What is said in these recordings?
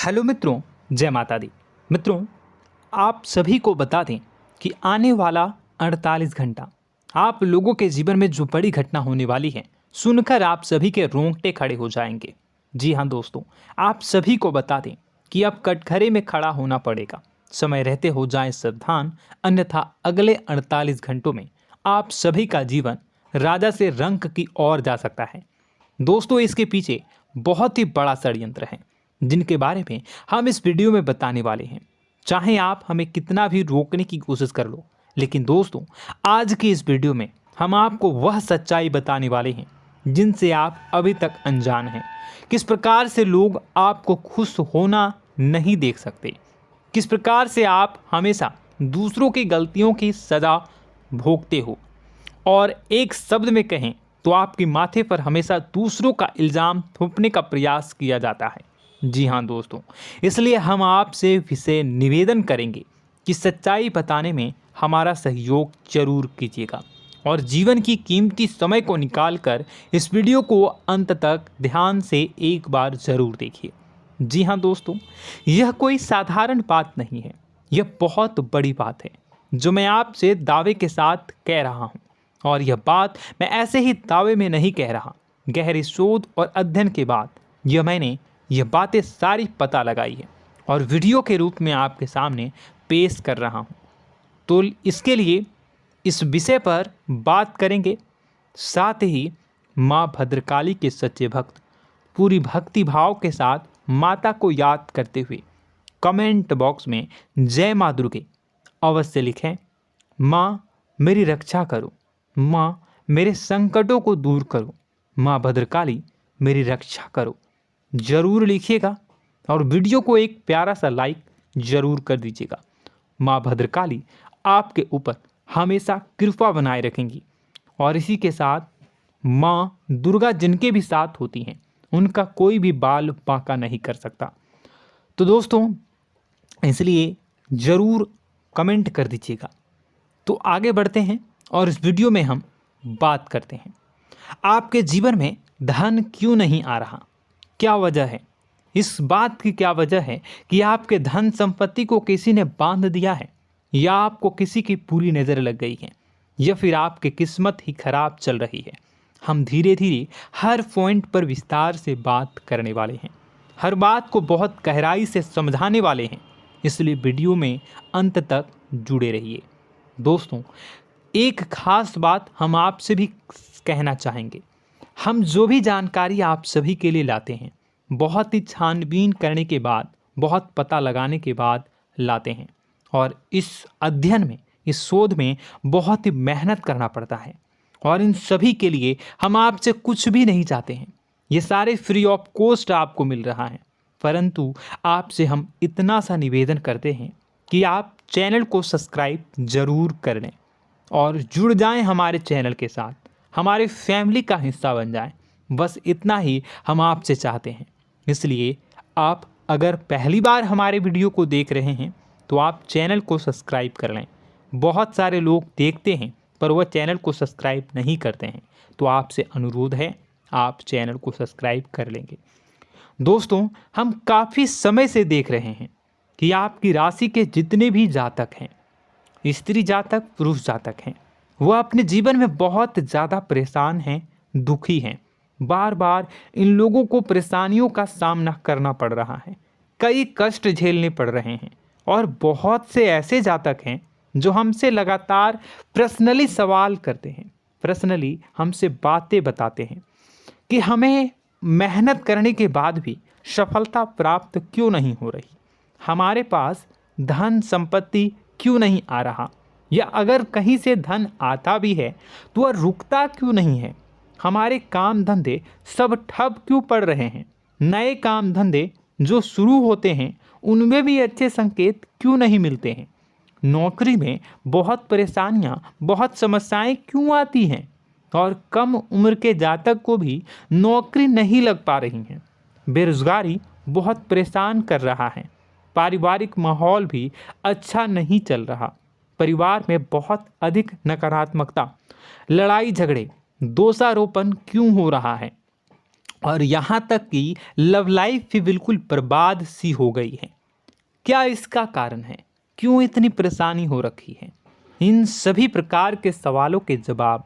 Hello मित्रों, जय माता दी। मित्रों, आप सभी को बता दें कि आने वाला 48 घंटा आप लोगों के जीवन में जो बड़ी घटना होने वाली है, सुनकर आप सभी के रोंगटे खड़े हो जाएंगे। जी हाँ दोस्तों, आप सभी को बता दें कि अब कटघरे में खड़ा होना पड़ेगा। समय रहते हो जाएं सावधान, अन्यथा अगले 48 घंटों में आप सभी का जीवन राजा से रंक की ओर जा सकता है। दोस्तों, इसके पीछे बहुत ही बड़ा षड्यंत्र है जिनके बारे में हम इस वीडियो में बताने वाले हैं। चाहे आप हमें कितना भी रोकने की कोशिश कर लो, लेकिन दोस्तों आज की इस वीडियो में हम आपको वह सच्चाई बताने वाले हैं जिनसे आप अभी तक अनजान हैं। किस प्रकार से लोग आपको खुश होना नहीं देख सकते, किस प्रकार से आप हमेशा दूसरों की गलतियों की सज़ा भोगते हो, और एक शब्द में कहें तो आपके माथे पर हमेशा दूसरों का इल्ज़ाम थोपने का प्रयास किया जाता है। जी हाँ दोस्तों, इसलिए हम आपसे विशेष निवेदन करेंगे कि सच्चाई बताने में हमारा सहयोग जरूर कीजिएगा और जीवन की कीमती समय को निकालकर इस वीडियो को अंत तक ध्यान से एक बार ज़रूर देखिए। जी हाँ दोस्तों, यह कोई साधारण बात नहीं है, यह बहुत बड़ी बात है जो मैं आपसे दावे के साथ कह रहा हूँ। और यह बात मैं ऐसे ही दावे में नहीं कह रहा, गहरी शोध और अध्ययन के बाद मैंने यह बातें सारी पता लगाई है और वीडियो के रूप में आपके सामने पेश कर रहा हूँ। तो इसके लिए इस विषय पर बात करेंगे। साथ ही माँ भद्रकाली के सच्चे भक्त पूरी भक्ति भाव के साथ माता को याद करते हुए कमेंट बॉक्स में जय माँ दुर्गे अवश्य लिखें। माँ मेरी रक्षा करो, माँ मेरे संकटों को दूर करो, माँ भद्रकाली मेरी रक्षा करो, जरूर लिखिएगा और वीडियो को एक प्यारा सा लाइक जरूर कर दीजिएगा। माँ भद्रकाली आपके ऊपर हमेशा कृपा बनाए रखेंगी और इसी के साथ माँ दुर्गा जिनके भी साथ होती हैं उनका कोई भी बाल बांका नहीं कर सकता। तो दोस्तों, इसलिए ज़रूर कमेंट कर दीजिएगा। तो आगे बढ़ते हैं और इस वीडियो में हम बात करते हैं, आपके जीवन में धन क्यों नहीं आ रहा, क्या वजह है। इस बात की क्या वजह है कि आपके धन संपत्ति को किसी ने बांध दिया है, या आपको किसी की पूरी नज़र लग गई है, या फिर आपकी किस्मत ही खराब चल रही है। हम धीरे धीरे हर पॉइंट पर विस्तार से बात करने वाले हैं, हर बात को बहुत गहराई से समझाने वाले हैं, इसलिए वीडियो में अंत तक जुड़े रहिए। दोस्तों, एक खास बात हम आपसे भी कहना चाहेंगे, हम जो भी जानकारी आप सभी के लिए लाते हैं बहुत ही छानबीन करने के बाद, बहुत पता लगाने के बाद लाते हैं, और इस अध्ययन में, इस शोध में बहुत ही मेहनत करना पड़ता है। और इन सभी के लिए हम आपसे कुछ भी नहीं चाहते हैं, ये सारे फ्री ऑफ कॉस्ट आपको मिल रहा है। परंतु आपसे हम इतना सा निवेदन करते हैं कि आप चैनल को सब्सक्राइब ज़रूर कर लें और जुड़ जाएं हमारे चैनल के साथ, हमारे फैमिली का हिस्सा बन जाएं। बस इतना ही हम आपसे चाहते हैं। इसलिए आप अगर पहली बार हमारे वीडियो को देख रहे हैं तो आप चैनल को सब्सक्राइब कर लें। बहुत सारे लोग देखते हैं पर वह चैनल को सब्सक्राइब नहीं करते हैं, तो आपसे अनुरोध है आप चैनल को सब्सक्राइब कर लेंगे। दोस्तों, हम काफ़ी समय से देख रहे हैं कि आपकी राशि के जितने भी जातक हैं, स्त्री जातक, पुरुष जातक हैं, वह अपने जीवन में बहुत ज़्यादा परेशान हैं, दुखी हैं। बार बार इन लोगों को परेशानियों का सामना करना पड़ रहा है, कई कष्ट झेलने पड़ रहे हैं। और बहुत से ऐसे जातक हैं जो हमसे लगातार पर्सनली सवाल करते हैं, पर्सनली हमसे बातें बताते हैं कि हमें मेहनत करने के बाद भी सफलता प्राप्त क्यों नहीं हो रही, हमारे पास धन संपत्ति क्यों नहीं आ रहा, या अगर कहीं से धन आता भी है तो वह रुकता क्यों नहीं है, हमारे काम धंधे सब ठप क्यों पड़ रहे हैं, नए काम धंधे जो शुरू होते हैं उनमें भी अच्छे संकेत क्यों नहीं मिलते हैं, नौकरी में बहुत परेशानियां, बहुत समस्याएं क्यों आती हैं, और कम उम्र के जातक को भी नौकरी नहीं लग पा रही हैं, बेरोजगारी बहुत परेशान कर रहा है, पारिवारिक माहौल भी अच्छा नहीं चल रहा, परिवार में बहुत अधिक नकारात्मकता, लड़ाई झगड़े, दोषारोपण क्यों हो रहा है, और यहाँ तक कि लव लाइफ भी बिल्कुल बर्बाद सी हो गई है। क्या इसका कारण है? क्यों इतनी परेशानी हो रखी है? इन सभी प्रकार के सवालों के जवाब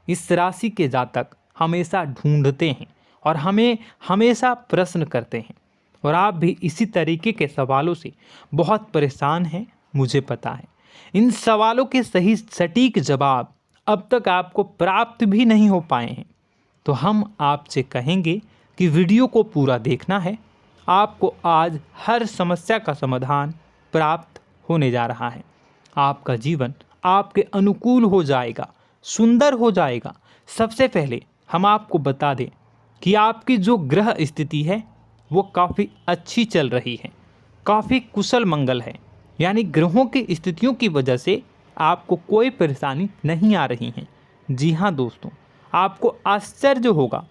इस राशि के जातक हमेशा ढूंढते हैं और हमें हमेशा प्रश्न करते हैं, और आप भी इसी तरीके के सवालों से बहुत परेशान हैं, मुझे पता है। इन सवालों के सही सटीक जवाब अब तक आपको प्राप्त भी नहीं हो पाए हैं, तो हम आपसे कहेंगे कि वीडियो को पूरा देखना है। आपको आज हर समस्या का समाधान प्राप्त होने जा रहा है। आपका जीवन आपके अनुकूल हो जाएगा, सुंदर हो जाएगा। सबसे पहले हम आपको बता दें कि आपकी जो ग्रह स्थिति है वो काफ़ी अच्छी चल रही है, काफ़ी कुशल मंगल है, यानी ग्रहों की स्थितियों की वजह से आपको कोई परेशानी नहीं आ रही है। जी हाँ दोस्तों, आपको आश्चर्य होगा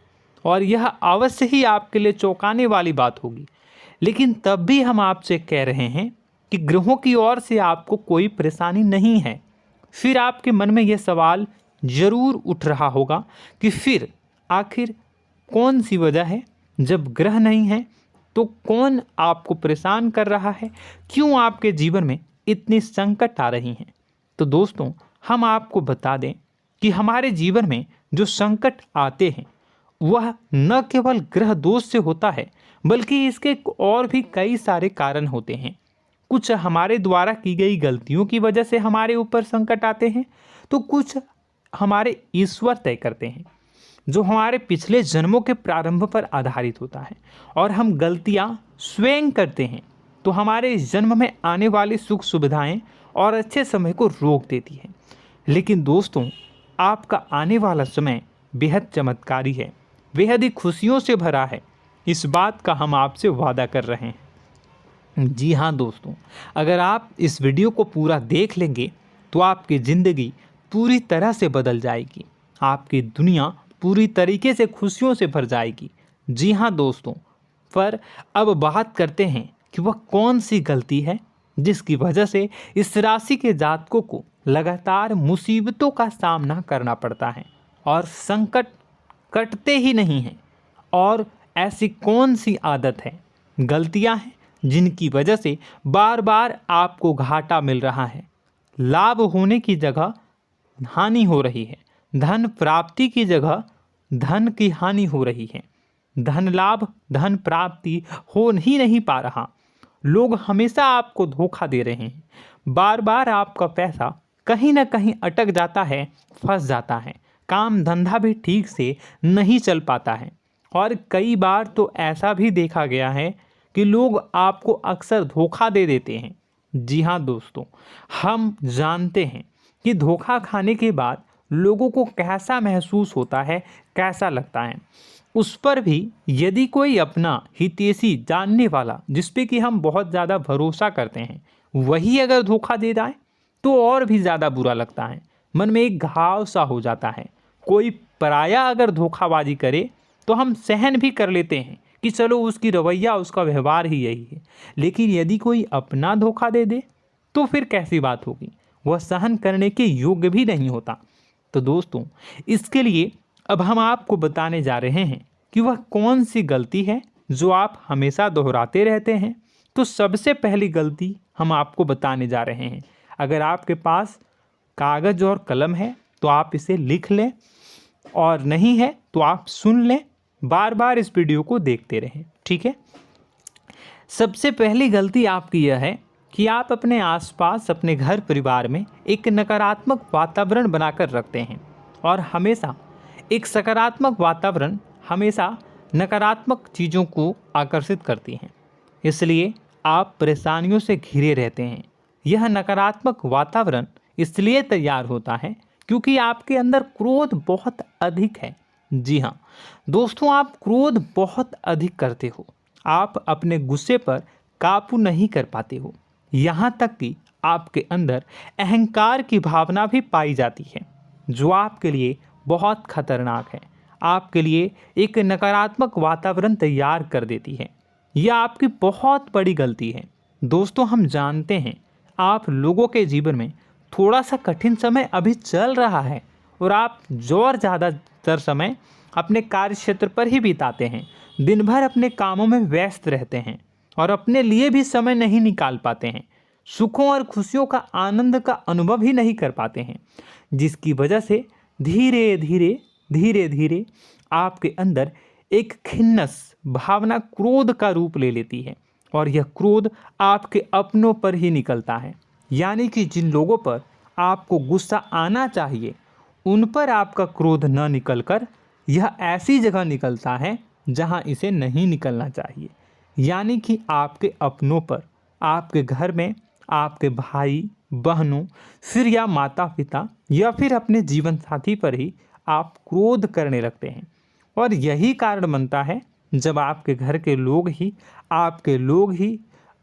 और यह अवश्य ही आपके लिए चौंकाने वाली बात होगी, लेकिन तब भी हम आपसे कह रहे हैं कि ग्रहों की ओर से आपको कोई परेशानी नहीं है। फिर आपके मन में यह सवाल जरूर उठ रहा होगा कि फिर आखिर कौन सी वजह है? जब ग्रह नहीं है तो कौन आपको परेशान कर रहा है? क्यों आपके जीवन में इतनी संकट आ रही हैं? तो दोस्तों, हम आपको बता दें कि हमारे जीवन में जो संकट आते हैं वह न केवल ग्रह दोष से होता है, बल्कि इसके और भी कई सारे कारण होते हैं। कुछ हमारे द्वारा की गई गलतियों की वजह से हमारे ऊपर संकट आते हैं, तो कुछ हमारे ईश्वर तय करते हैं, जो हमारे पिछले जन्मों के प्रारंभ पर आधारित होता है। और हम गलतियां स्वयं करते हैं तो हमारे इस जन्म में आने वाली सुख सुविधाएं और अच्छे समय को रोक देती है। लेकिन दोस्तों, आपका आने वाला समय बेहद चमत्कारी है, बेहद ही खुशियों से भरा है। इस बात का हम आपसे वादा कर रहे हैं। जी हाँ दोस्तों, अगर आप इस वीडियो को पूरा देख लेंगे तो आपकी ज़िंदगी पूरी तरह से बदल जाएगी, आपकी दुनिया पूरी तरीके से खुशियों से भर जाएगी। जी हाँ दोस्तों, पर अब बात करते हैं कि वह कौन सी गलती है जिसकी वजह से इस राशि के जातकों को लगातार मुसीबतों का सामना करना पड़ता है और संकट कटते ही नहीं हैं। और ऐसी कौन सी आदत है, गलतियां हैं जिनकी वजह से बार बार आपको घाटा मिल रहा है, लाभ होने की जगह हानि हो रही है, धन प्राप्ति की जगह धन की हानि हो रही है, धन लाभ धन प्राप्ति हो ही नहीं पा रहा, लोग हमेशा आपको धोखा दे रहे हैं, बार बार आपका पैसा कहीं ना कहीं अटक जाता है, फंस जाता है, काम धंधा भी ठीक से नहीं चल पाता है। और कई बार तो ऐसा भी देखा गया है कि लोग आपको अक्सर धोखा दे देते हैं। जी हाँ दोस्तों, हम जानते हैं कि धोखा खाने के बाद लोगों को कैसा महसूस होता है, कैसा लगता है। उस पर भी यदि कोई अपना हितैषी जानने वाला, जिस पे कि हम बहुत ज़्यादा भरोसा करते हैं, वही अगर धोखा दे जाए तो और भी ज़्यादा बुरा लगता है, मन में एक घाव सा हो जाता है। कोई पराया अगर धोखाबाजी करे तो हम सहन भी कर लेते हैं कि चलो उसकी रवैया उसका व्यवहार ही यही है, लेकिन यदि कोई अपना धोखा दे दे तो फिर कैसी बात होगी, वह सहन करने के योग्य भी नहीं होता। तो दोस्तों, इसके लिए अब हम आपको बताने जा रहे हैं कि वह कौन सी गलती है जो आप हमेशा दोहराते रहते हैं। तो सबसे पहली गलती हम आपको बताने जा रहे हैं। अगर आपके पास कागज़ और कलम है तो आप इसे लिख लें, और नहीं है तो आप सुन लें, बार बार इस वीडियो को देखते रहें, ठीक है। सबसे पहली गलती आपकी यह है कि आप अपने आसपास, अपने घर परिवार में एक नकारात्मक वातावरण बनाकर रखते हैं, और हमेशा एक सकारात्मक वातावरण हमेशा नकारात्मक चीज़ों को आकर्षित करती हैं, इसलिए आप परेशानियों से घिरे रहते हैं। यह नकारात्मक वातावरण इसलिए तैयार होता है क्योंकि आपके अंदर क्रोध बहुत अधिक है। जी हाँ दोस्तों, आप क्रोध बहुत अधिक करते हो, आप अपने गुस्से पर काबू नहीं कर पाते हो, यहाँ तक कि आपके अंदर अहंकार की भावना भी पाई जाती है, जो आपके लिए बहुत खतरनाक है, आपके लिए एक नकारात्मक वातावरण तैयार कर देती है। यह आपकी बहुत बड़ी गलती है। दोस्तों, हम जानते हैं आप लोगों के जीवन में थोड़ा सा कठिन समय अभी चल रहा है, और आप और ज़्यादातर समय अपने कार्य क्षेत्र पर ही बिताते हैं। दिन भर अपने कामों में व्यस्त रहते हैं और अपने लिए भी समय नहीं निकाल पाते हैं। सुखों और खुशियों का आनंद का अनुभव ही नहीं कर पाते हैं, जिसकी वजह से धीरे धीरे आपके अंदर एक खिन्नस भावना क्रोध का रूप ले लेती है और यह क्रोध आपके अपनों पर ही निकलता है। यानी कि जिन लोगों पर आपको गुस्सा आना चाहिए उन पर आपका क्रोध न निकलकर यह ऐसी जगह निकलता है जहां इसे नहीं निकलना चाहिए। यानी कि आपके अपनों पर, आपके घर में आपके भाई बहनों, फिर या माता पिता या फिर अपने जीवन साथी पर ही आप क्रोध करने लगते हैं। और यही कारण बनता है जब आपके घर के लोग ही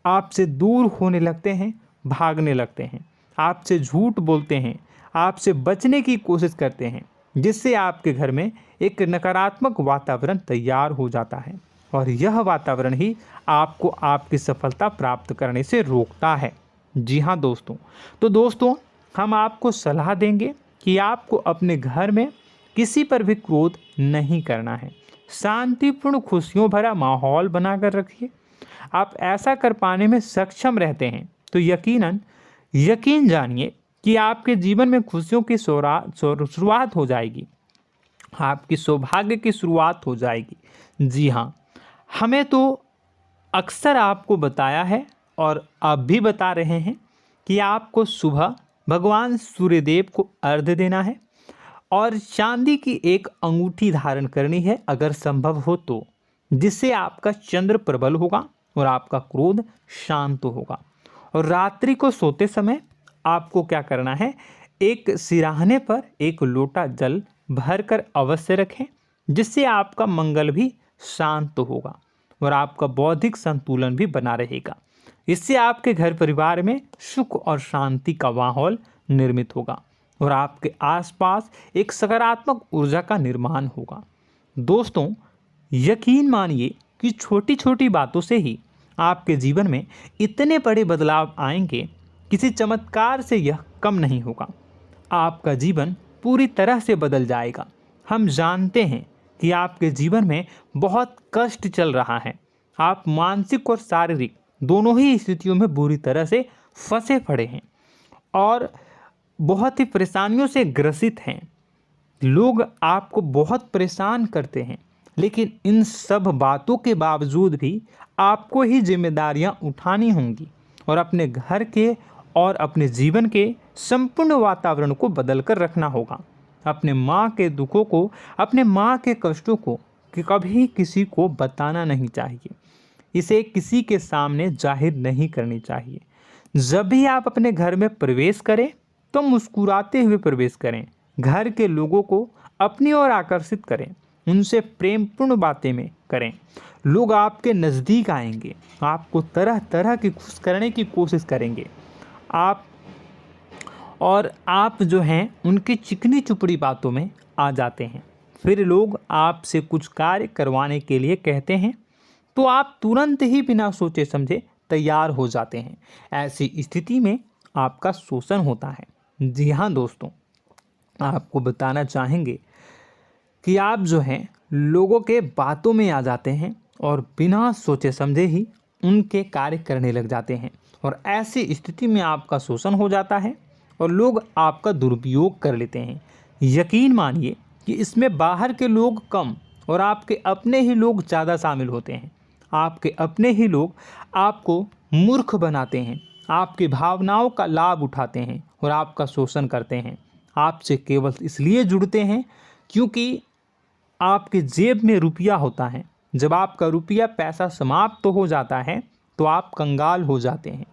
आपसे दूर होने लगते हैं, भागने लगते हैं, आपसे झूठ बोलते हैं, आपसे बचने की कोशिश करते हैं, जिससे आपके घर में एक नकारात्मक वातावरण तैयार हो जाता है और यह वातावरण ही आपको आपकी सफलता प्राप्त करने से रोकता है। जी हाँ दोस्तों, तो दोस्तों हम आपको सलाह देंगे कि आपको अपने घर में किसी पर भी क्रोध नहीं करना है। शांतिपूर्ण खुशियों भरा माहौल बनाकर रखिए। आप ऐसा कर पाने में सक्षम रहते हैं तो यकीन जानिए कि आपके जीवन में खुशियों की शुरुआत हो जाएगी, आपकी सौभाग्य की शुरुआत हो जाएगी। जी हाँ, हमें तो अक्सर आपको बताया है और अब भी बता रहे हैं कि आपको सुबह भगवान सूर्यदेव को अर्घ्य देना है और चांदी की एक अंगूठी धारण करनी है अगर संभव हो तो, जिससे आपका चंद्र प्रबल होगा और आपका क्रोध शांत होगा। और रात्रि को सोते समय आपको क्या करना है, एक सिराहने पर एक लोटा जल भरकर अवश्य रखें, जिससे आपका मंगल भी शांत होगा और आपका बौद्धिक संतुलन भी बना रहेगा। इससे आपके घर परिवार में सुख और शांति का माहौल निर्मित होगा और आपके आसपास एक सकारात्मक ऊर्जा का निर्माण होगा। दोस्तों यकीन मानिए कि छोटी छोटी बातों से ही आपके जीवन में इतने बड़े बदलाव आएंगे, किसी चमत्कार से यह कम नहीं होगा। आपका जीवन पूरी तरह से बदल जाएगा। हम जानते हैं कि आपके जीवन में बहुत कष्ट चल रहा है, आप मानसिक और शारीरिक दोनों ही स्थितियों में बुरी तरह से फंसे पड़े हैं और बहुत ही परेशानियों से ग्रसित हैं। लोग आपको बहुत परेशान करते हैं, लेकिन इन सब बातों के बावजूद भी आपको ही जिम्मेदारियां उठानी होंगी और अपने घर के और अपने जीवन के संपूर्ण वातावरण को बदल कर रखना होगा। अपने माँ के दुखों को, अपने माँ के कष्टों को कभी किसी को बताना नहीं चाहिए, इसे किसी के सामने जाहिर नहीं करनी चाहिए। जब भी आप अपने घर में प्रवेश करें तो मुस्कुराते हुए प्रवेश करें, घर के लोगों को अपनी ओर आकर्षित करें, उनसे प्रेमपूर्ण बातें में करें। लोग आपके नज़दीक आएंगे, आपको तरह तरह की खुश करने की कोशिश करेंगे। आप जो हैं उनकी चिकनी चुपड़ी बातों में आ जाते हैं। फिर लोग आपसे कुछ कार्य करवाने के लिए कहते हैं तो आप तुरंत ही बिना सोचे समझे तैयार हो जाते हैं। ऐसी स्थिति में आपका शोषण होता है। जी हाँ दोस्तों, आपको बताना चाहेंगे कि आप जो हैं लोगों के बातों में आ जाते हैं और बिना सोचे समझे ही उनके कार्य करने लग जाते हैं और ऐसी स्थिति में आपका शोषण हो जाता है और लोग आपका दुरुपयोग कर लेते हैं। यकीन मानिए कि इसमें बाहर के लोग कम और आपके अपने ही लोग ज़्यादा शामिल होते हैं। आपके अपने ही लोग आपको मूर्ख बनाते हैं, आपकी भावनाओं का लाभ उठाते हैं और आपका शोषण करते हैं। आपसे केवल इसलिए जुड़ते हैं क्योंकि आपके जेब में रुपया होता है। जब आपका रुपया पैसा समाप्त हो जाता है तो आप कंगाल हो जाते हैं,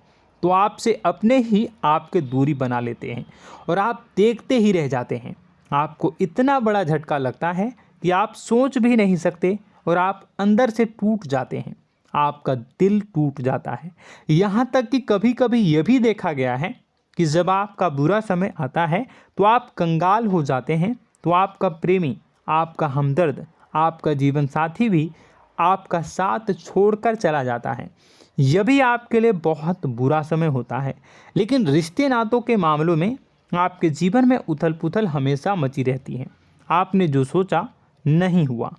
तो आपसे अपने ही आपके दूरी बना लेते हैं और आप देखते ही रह जाते हैं। आपको इतना बड़ा झटका लगता है कि आप सोच भी नहीं सकते और आप अंदर से टूट जाते हैं, आपका दिल टूट जाता है। यहाँ तक कि कभी कभी यह भी देखा गया है कि जब आपका बुरा समय आता है तो आप कंगाल हो जाते हैं, तो आपका प्रेमी, आपका हमदर्द, आपका जीवन साथी भी आपका साथ छोड़कर चला जाता है। यह भी आपके लिए बहुत बुरा समय होता है। लेकिन रिश्ते नातों के मामलों में आपके जीवन में उथल पुथल हमेशा मची रहती है। आपने जो सोचा नहीं हुआ,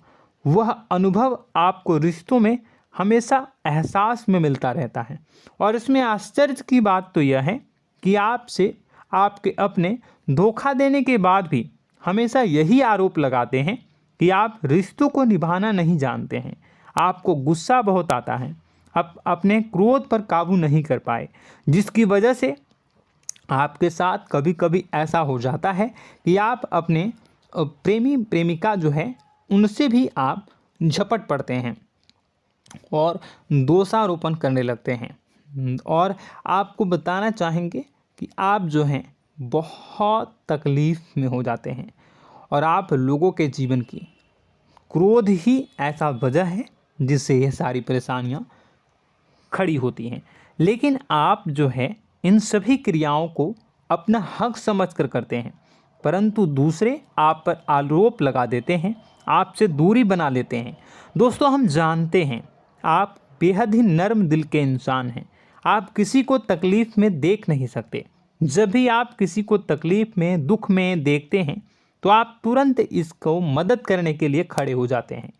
वह अनुभव आपको रिश्तों में हमेशा एहसास में मिलता रहता है। और इसमें आश्चर्य की बात तो यह है कि आपसे आपके अपने धोखा देने के बाद भी हमेशा यही आरोप लगाते हैं कि आप रिश्तों को निभाना नहीं जानते हैं। आपको गुस्सा बहुत आता है, अपने क्रोध पर काबू नहीं कर पाए, जिसकी वजह से आपके साथ कभी कभी ऐसा हो जाता है कि आप अपने प्रेमी प्रेमिका जो है उनसे भी आप झपट पड़ते हैं और दोषारोपण करने लगते हैं। और आपको बताना चाहेंगे कि आप जो हैं बहुत तकलीफ़ में हो जाते हैं और आप लोगों के जीवन की क्रोध ही ऐसा वजह है जिससे ये सारी परेशानियां खड़ी होती हैं। लेकिन आप जो है इन सभी क्रियाओं को अपना हक समझकर करते हैं, परंतु दूसरे आप पर आरोप लगा देते हैं, आपसे दूरी बना लेते हैं। दोस्तों, हम जानते हैं आप बेहद ही नर्म दिल के इंसान हैं। आप किसी को तकलीफ़ में देख नहीं सकते। जब भी आप किसी को तकलीफ़ में, दुख में देखते हैं तो आप तुरंत इसको मदद करने के लिए खड़े हो जाते हैं,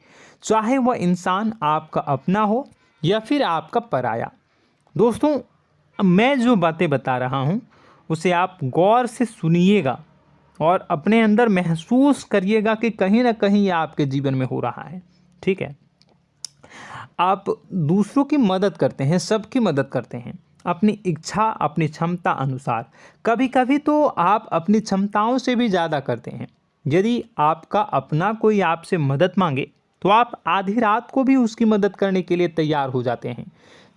चाहे वह इंसान आपका अपना हो या फिर आपका पराया। दोस्तों, मैं जो बातें बता रहा हूँ उसे आप गौर से सुनिएगा और अपने अंदर महसूस करिएगा कि कहीं ना कहीं ये आपके जीवन में हो रहा है। ठीक है, आप दूसरों की मदद करते हैं, सबकी मदद करते हैं अपनी इच्छा, अपनी क्षमता अनुसार। कभी कभी तो आप अपनी क्षमताओं से भी ज़्यादा करते हैं। यदि आपका अपना कोई आपसे मदद मांगे तो आप आधी रात को भी उसकी मदद करने के लिए तैयार हो जाते हैं।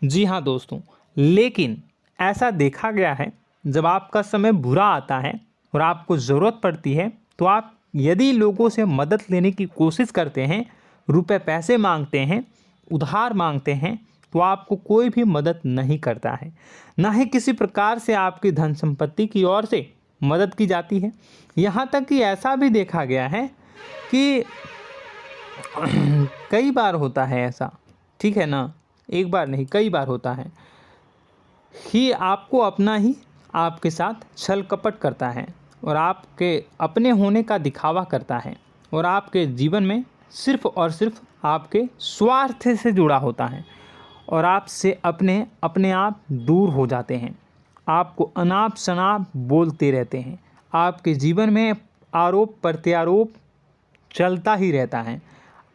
जी हाँ दोस्तों, लेकिन ऐसा देखा गया है जब आपका समय बुरा आता है और आपको ज़रूरत पड़ती है तो आप यदि लोगों से मदद लेने की कोशिश करते हैं, रुपए पैसे मांगते हैं, उधार मांगते हैं, तो आपको कोई भी मदद नहीं करता है। ना ही किसी प्रकार से आपकी धन संपत्ति की ओर से मदद की जाती है। यहाँ तक कि ऐसा भी देखा गया है कि कई बार होता है ऐसा, ठीक है ना, एक बार नहीं कई बार होता है कि आपको अपना ही आपके साथ छल कपट करता है और आपके अपने होने का दिखावा करता है और आपके जीवन में सिर्फ और सिर्फ आपके स्वार्थ से जुड़ा होता है और आपसे अपने आप दूर हो जाते हैं। आपको अनाप शनाप बोलते रहते हैं। आपके जीवन में आरोप प्रत्यारोप चलता ही रहता है।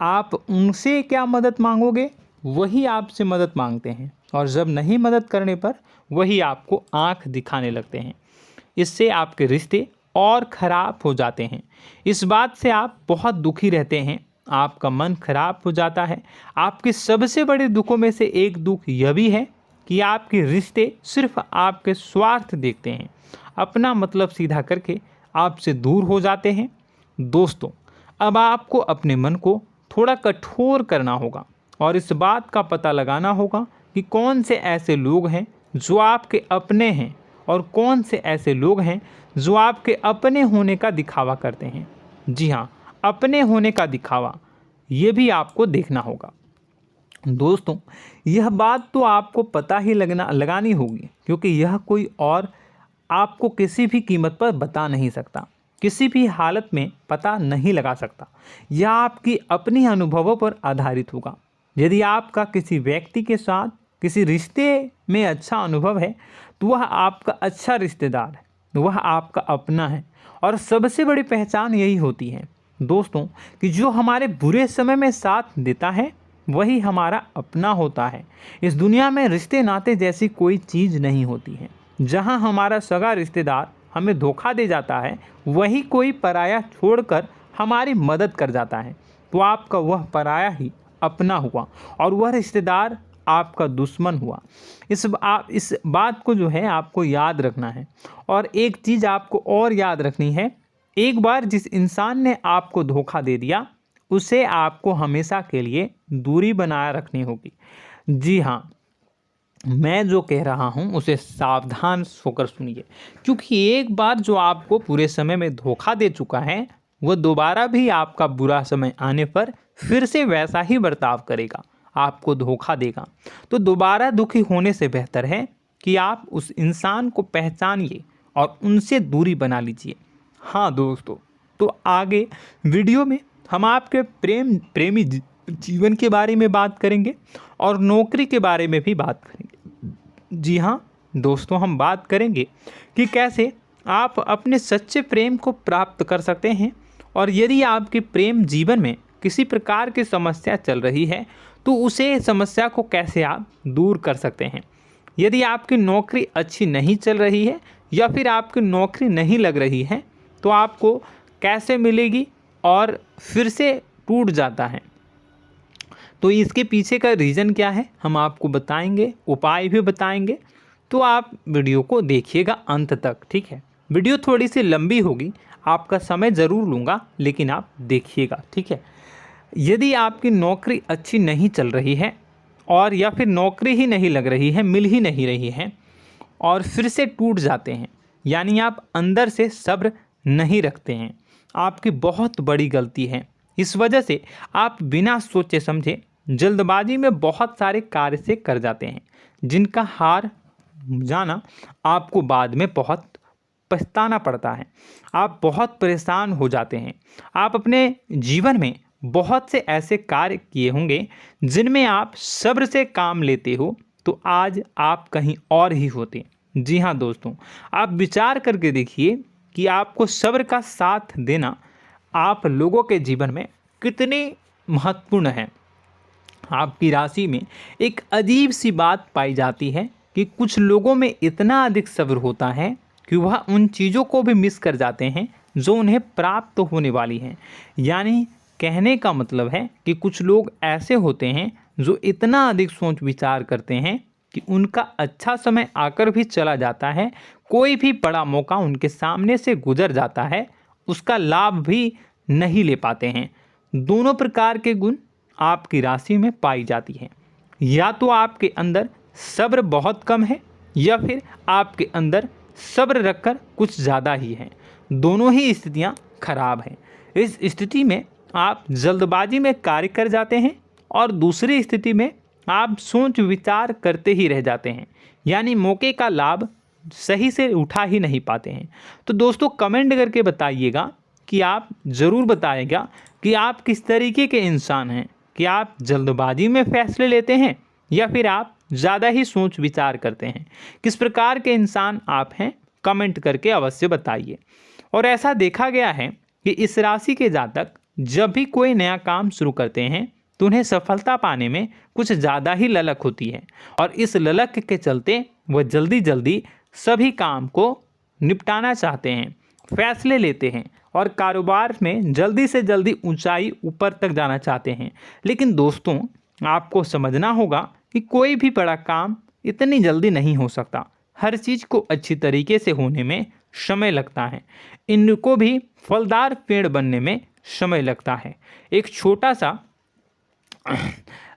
आप उनसे क्या मदद मांगोगे, वही आपसे मदद मांगते हैं और जब नहीं मदद करने पर वही आपको आंख दिखाने लगते हैं। इससे आपके रिश्ते और ख़राब हो जाते हैं। इस बात से आप बहुत दुखी रहते हैं, आपका मन खराब हो जाता है। आपके सबसे बड़े दुखों में से एक दुख यह भी है कि आपके रिश्ते सिर्फ आपके स्वार्थ देखते हैं, अपना मतलब सीधा करके आपसे दूर हो जाते हैं। दोस्तों, अब आपको अपने मन को थोड़ा कठोर करना होगा और इस बात का पता लगाना होगा कि कौन से ऐसे लोग हैं जो आपके अपने हैं और कौन से ऐसे लोग हैं जो आपके अपने होने का दिखावा करते हैं। जी हाँ, अपने होने का दिखावा, ये भी आपको देखना होगा। दोस्तों, यह बात तो आपको पता ही लगानी होगी, क्योंकि यह कोई और आपको किसी भी कीमत पर बता नहीं सकता, किसी भी हालत में पता नहीं लगा सकता। यह आपकी अपनी अनुभवों पर आधारित होगा। यदि आपका किसी व्यक्ति के साथ किसी रिश्ते में अच्छा अनुभव है तो वह आपका अच्छा रिश्तेदार है, वह आपका अपना है। और सबसे बड़ी पहचान यही होती है दोस्तों कि जो हमारे बुरे समय में साथ देता है वही हमारा अपना होता है। इस दुनिया में रिश्ते नाते जैसी कोई चीज़ नहीं होती है। जहां हमारा सगा रिश्तेदार हमें धोखा दे जाता है, वही कोई पराया छोड़कर हमारी मदद कर जाता है, तो आपका वह पराया ही अपना हुआ और वह रिश्तेदार आपका दुश्मन हुआ। इस बात को जो है आपको याद रखना है। और एक चीज़ आपको और याद रखनी है, एक बार जिस इंसान ने आपको धोखा दे दिया उसे आपको हमेशा के लिए दूरी बनाए रखनी होगी। जी हाँ, मैं जो कह रहा हूँ उसे सावधान होकर सुनिए, क्योंकि एक बार जो आपको पूरे समय में धोखा दे चुका है वह दोबारा भी आपका बुरा समय आने पर फिर से वैसा ही बर्ताव करेगा, आपको धोखा देगा। तो दोबारा दुखी होने से बेहतर है कि आप उस इंसान को पहचानिए और उनसे दूरी बना लीजिए। हाँ दोस्तों, तो आगे वीडियो में हम आपके प्रेमी जीवन के बारे में बात करेंगे और नौकरी के बारे में भी बात करेंगे। जी हाँ दोस्तों, हम बात करेंगे कि कैसे आप अपने सच्चे प्रेम को प्राप्त कर सकते हैं, और यदि आपके प्रेम जीवन में किसी प्रकार की समस्या चल रही है तो उसे समस्या को कैसे आप दूर कर सकते हैं। यदि आपकी नौकरी अच्छी नहीं चल रही है या फिर आपकी नौकरी नहीं लग रही है तो आपको कैसे मिलेगी और फिर से टूट जाता है, तो इसके पीछे का रीज़न क्या है हम आपको बताएंगे, उपाय भी बताएंगे। तो आप वीडियो को देखिएगा अंत तक, ठीक है। वीडियो थोड़ी सी लंबी होगी, आपका समय ज़रूर लूँगा, लेकिन आप देखिएगा, ठीक है। यदि आपकी नौकरी अच्छी नहीं चल रही है और या फिर नौकरी ही नहीं लग रही है, मिल ही नहीं रही है और फिर से टूट जाते हैं, यानी आप अंदर से सब्र नहीं रखते हैं, आपकी बहुत बड़ी गलती है। इस वजह से आप बिना सोचे समझे जल्दबाजी में बहुत सारे कार्य से कर जाते हैं, जिनका हार जाना आपको बाद में बहुत पछताना पड़ता है। आप बहुत परेशान हो जाते हैं। आप अपने जीवन में बहुत से ऐसे कार्य किए होंगे जिनमें आप सब्र से काम लेते हो, तो आज आप कहीं और ही होते। जी हाँ दोस्तों, आप विचार करके देखिए कि आपको सब्र का साथ देना आप लोगों के जीवन में कितनी महत्वपूर्ण है। आपकी राशि में एक अजीब सी बात पाई जाती है कि कुछ लोगों में इतना अधिक सब्र होता है कि वह उन चीज़ों को भी मिस कर जाते हैं जो उन्हें प्राप्त होने वाली हैं। यानी कहने का मतलब है कि कुछ लोग ऐसे होते हैं जो इतना अधिक सोच विचार करते हैं कि उनका अच्छा समय आकर भी चला जाता है, कोई भी बड़ा मौका उनके सामने से गुजर जाता है, उसका लाभ भी नहीं ले पाते हैं। दोनों प्रकार के गुण आपकी राशि में पाई जाती है। या तो आपके अंदर सब्र बहुत कम है या फिर आपके अंदर सब्र रखकर कुछ ज़्यादा ही है। दोनों ही स्थितियाँ खराब हैं। इस स्थिति में आप जल्दबाजी में कार्य कर जाते हैं और दूसरी स्थिति में आप सोच विचार करते ही रह जाते हैं, यानी मौके का लाभ सही से उठा ही नहीं पाते हैं। तो दोस्तों कमेंट करके बताइएगा कि आप ज़रूर बताइएगा कि आप किस तरीके के इंसान हैं, कि आप जल्दबाजी में फैसले लेते हैं या फिर आप ज़्यादा ही सोच विचार करते हैं। किस प्रकार के इंसान आप हैं, कमेंट करके अवश्य बताइए। और ऐसा देखा गया है कि इस राशि के जातक जब भी कोई नया काम शुरू करते हैं तो उन्हें सफलता पाने में कुछ ज़्यादा ही ललक होती है, और इस ललक के चलते वह जल्दी जल्दी सभी काम को निपटाना चाहते हैं, फैसले लेते हैं और कारोबार में जल्दी से जल्दी ऊंचाई ऊपर तक जाना चाहते हैं। लेकिन दोस्तों आपको समझना होगा कि कोई भी बड़ा काम इतनी जल्दी नहीं हो सकता। हर चीज़ को अच्छी तरीके से होने में समय लगता है। इनको भी फलदार पेड़ बनने में समय लगता है। एक छोटा सा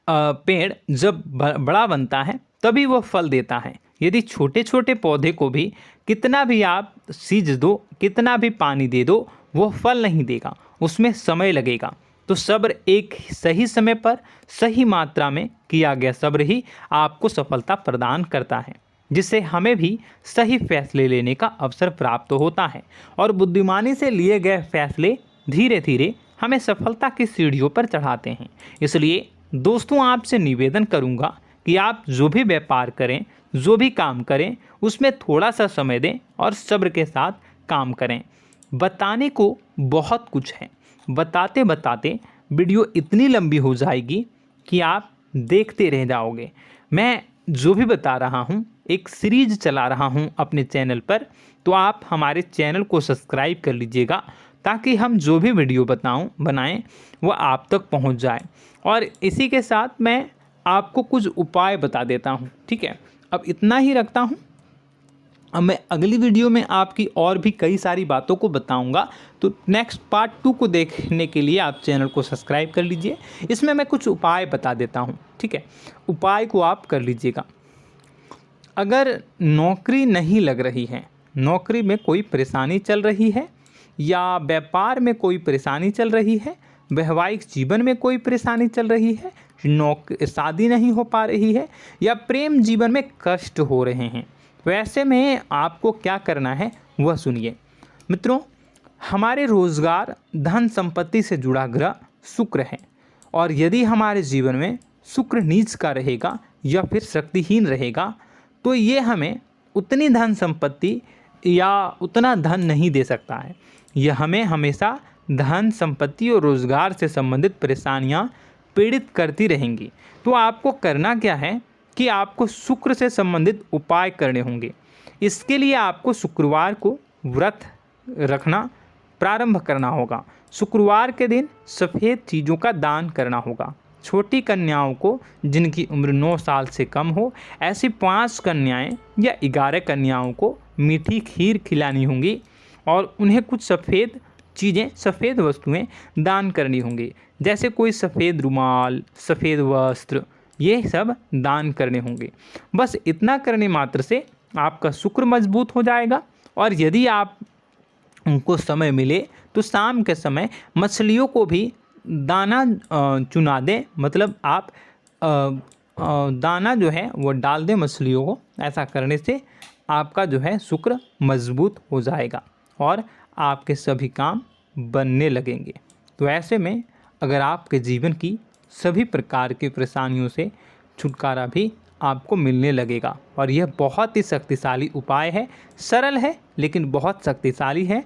पेड़ जब बड़ा बनता है तभी वह फल देता है। यदि छोटे छोटे पौधे को भी कितना भी आप सींच दो, कितना भी पानी दे दो, वो फल नहीं देगा, उसमें समय लगेगा। तो सब्र एक सही समय पर सही मात्रा में किया गया सब्र ही आपको सफलता प्रदान करता है, जिससे हमें भी सही फैसले लेने का अवसर प्राप्त होता है। और बुद्धिमानी से लिए गए फैसले धीरे धीरे हमें सफलता की सीढ़ियों पर चढ़ाते हैं। इसलिए दोस्तों आपसे निवेदन करूंगा कि आप जो भी व्यापार करें, जो भी काम करें, उसमें थोड़ा सा समय दें और सब्र के साथ काम करें। बताने को बहुत कुछ है, बताते बताते वीडियो इतनी लंबी हो जाएगी कि आप देखते रह जाओगे। मैं जो भी बता रहा हूँ एक सीरीज चला रहा हूँ अपने चैनल पर, तो आप हमारे चैनल को सब्सक्राइब कर लीजिएगा ताकि हम जो भी वीडियो बनाएं वो आप तक पहुँच जाए। और इसी के साथ मैं आपको कुछ उपाय बता देता हूँ, ठीक है। अब इतना ही रखता हूँ। अब मैं अगली वीडियो में आपकी और भी कई सारी बातों को बताऊंगा। तो नेक्स्ट पार्ट 2 को देखने के लिए आप चैनल को सब्सक्राइब कर लीजिए। इसमें मैं कुछ उपाय बता देता हूं, ठीक है। उपाय को आप कर लीजिएगा। अगर नौकरी नहीं लग रही है, नौकरी में कोई परेशानी चल रही है, या व्यापार में कोई परेशानी चल रही है, वैवाहिक जीवन में कोई परेशानी चल रही है, शादी नहीं हो पा रही है, या प्रेम जीवन में कष्ट हो रहे हैं, वैसे में आपको क्या करना है वह सुनिए। मित्रों, हमारे रोजगार धन संपत्ति से जुड़ा ग्रह शुक्र है, और यदि हमारे जीवन में शुक्र नीच का रहेगा या फिर शक्तिहीन रहेगा तो ये हमें उतनी धन संपत्ति या उतना धन नहीं दे सकता है। यह हमें हमेशा धन संपत्ति और रोजगार से संबंधित परेशानियां पीड़ित करती रहेंगी। तो आपको करना क्या है कि आपको शुक्र से संबंधित उपाय करने होंगे। इसके लिए आपको शुक्रवार को व्रत रखना प्रारंभ करना होगा। शुक्रवार के दिन सफ़ेद चीज़ों का दान करना होगा। छोटी कन्याओं को जिनकी उम्र 9 साल से कम हो, ऐसी 5 कन्याएं या 11 कन्याओं को मीठी खीर खिलानी होंगी और उन्हें कुछ सफ़ेद चीज़ें, सफ़ेद वस्तुएं दान करनी होंगी, जैसे कोई सफ़ेद रुमाल, सफ़ेद वस्त्र, ये सब दान करने होंगे। बस इतना करने मात्र से आपका शुक्र मजबूत हो जाएगा। और यदि आप उनको समय मिले तो शाम के समय मछलियों को भी दाना चुना दें, मतलब आप दाना जो है वो डाल दें मछलियों को। ऐसा करने से आपका जो है शुक्र मजबूत हो जाएगा और आपके सभी काम बनने लगेंगे। तो ऐसे में अगर आपके जीवन की सभी प्रकार की परेशानियों से छुटकारा भी आपको मिलने लगेगा। और यह बहुत ही शक्तिशाली उपाय है, सरल है लेकिन बहुत शक्तिशाली है।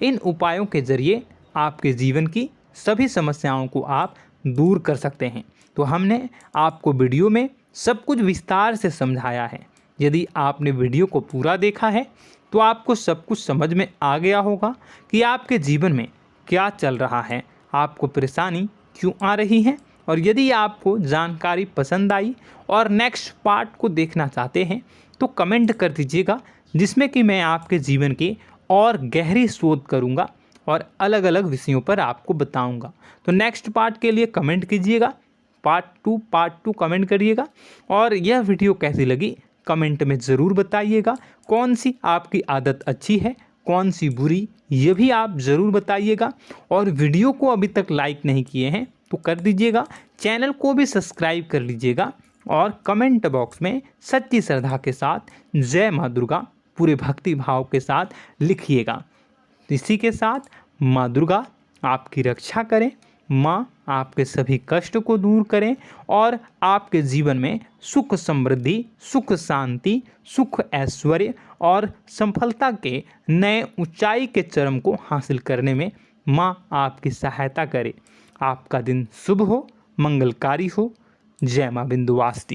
इन उपायों के ज़रिए आपके जीवन की सभी समस्याओं को आप दूर कर सकते हैं। तो हमने आपको वीडियो में सब कुछ विस्तार से समझाया है। यदि आपने वीडियो को पूरा देखा है तो आपको सब कुछ समझ में आ गया होगा कि आपके जीवन में क्या चल रहा है, आपको परेशानी क्यों आ रही है। और यदि आपको जानकारी पसंद आई और नेक्स्ट पार्ट को देखना चाहते हैं तो कमेंट कर दीजिएगा, जिसमें कि मैं आपके जीवन की और गहरी शोध करूंगा और अलग अलग विषयों पर आपको बताऊंगा। तो नेक्स्ट पार्ट के लिए कमेंट कीजिएगा, पार्ट टू कमेंट करिएगा। और यह वीडियो कैसी लगी कमेंट में ज़रूर बताइएगा। कौन सी आपकी आदत अच्छी है, कौन सी बुरी, ये भी आप ज़रूर बताइएगा। और वीडियो को अभी तक लाइक नहीं किए हैं तो कर दीजिएगा, चैनल को भी सब्सक्राइब कर लीजिएगा और कमेंट बॉक्स में सच्ची श्रद्धा के साथ जय माँ दुर्गा पूरे भक्ति भाव के साथ लिखिएगा। इसी के साथ माँ दुर्गा आपकी रक्षा करें, माँ आपके सभी कष्ट को दूर करें और आपके जीवन में सुख समृद्धि, सुख शांति, सुख ऐश्वर्य और सफलता के नए ऊंचाई के चरम को हासिल करने में माँ आपकी सहायता करे। आपका दिन शुभ हो, मंगलकारी हो। जय माँ विंध्यवासिनी।